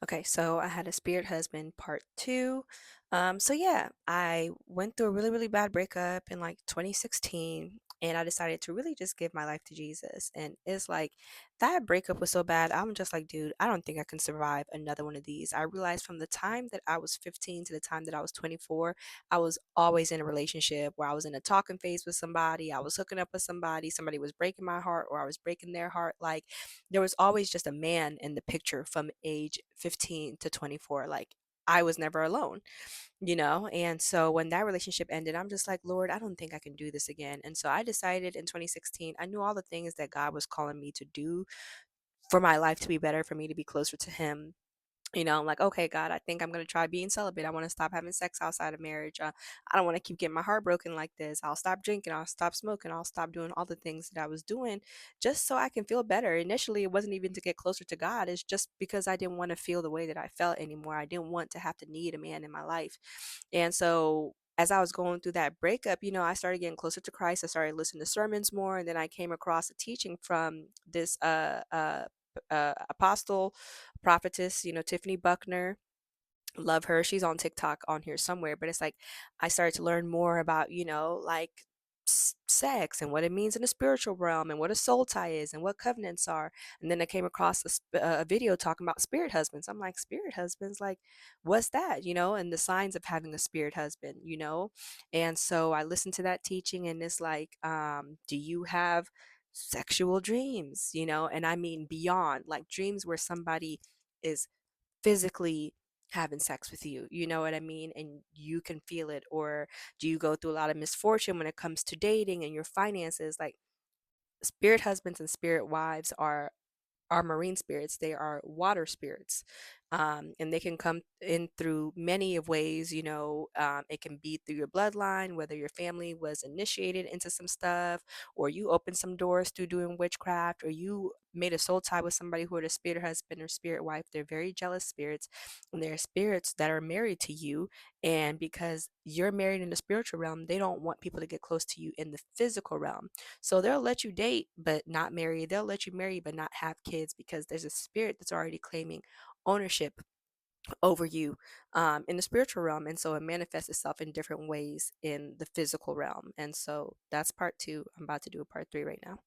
Okay, so I had a spirit husband part two. So yeah, I went through a really, really bad breakup in like 2016, and I decided to really just give my life to Jesus. And it's like that breakup was so bad. I'm just like, dude, I don't think I can survive another one of these. I realized from the time that I was 15 to the time that I was 24, I was always in a relationship where I was in a talking phase with somebody, I was hooking up with somebody was breaking my heart, or I was breaking their heart. Like there was always just a man in the picture from age 15 to 24. Like I was never alone, you know? And so when that relationship ended, I'm just like, Lord, I don't think I can do this again. And so I decided in 2016, I knew all the things that God was calling me to do for my life to be better, for me to be closer to Him. I'm like, okay, God, I think I'm going to try being celibate. I want to stop having sex outside of marriage. I don't want to keep getting my heart broken like this. I'll stop drinking. I'll stop smoking. I'll stop doing all the things that I was doing just so I can feel better. Initially, it wasn't even to get closer to God. It's just because I didn't want to feel the way that I felt anymore. I didn't want to have to need a man in my life. And so, as I was going through that breakup, I started getting closer to Christ. I started listening to sermons more. And then I came across a teaching from this apostle prophetess, Tiffany Buckner. Love her. She's on TikTok on here somewhere, but it's like I started to learn more about, like sex and what it means in the spiritual realm and what a soul tie is and what covenants are. And then I came across a video talking about spirit husbands. I'm like, spirit husbands, like, what's that? And the signs of having a spirit husband. And so I listened to that teaching, and it's like, do you have sexual dreams? And I mean beyond, like dreams where somebody is physically having sex with you, you know what I mean? And you can feel it. Or do you go through a lot of misfortune when it comes to dating and your finances? Like spirit husbands and spirit wives are marine spirits. They are water spirits, and they can come in through many of ways. It can be through your bloodline, whether your family was initiated into some stuff, or you opened some doors through doing witchcraft, or you made a soul tie with somebody who had a spirit husband or spirit wife. They're very jealous spirits, and they're spirits that are married to you. And because you're married in the spiritual realm, they don't want people to get close to you in the physical realm. So they'll let you date but not marry. They'll let you marry but not have kids, because there's a spirit that's already claiming ownership over you, in the spiritual realm. And so it manifests itself in different ways in the physical realm. And so that's part two. I'm about to do a part three right now.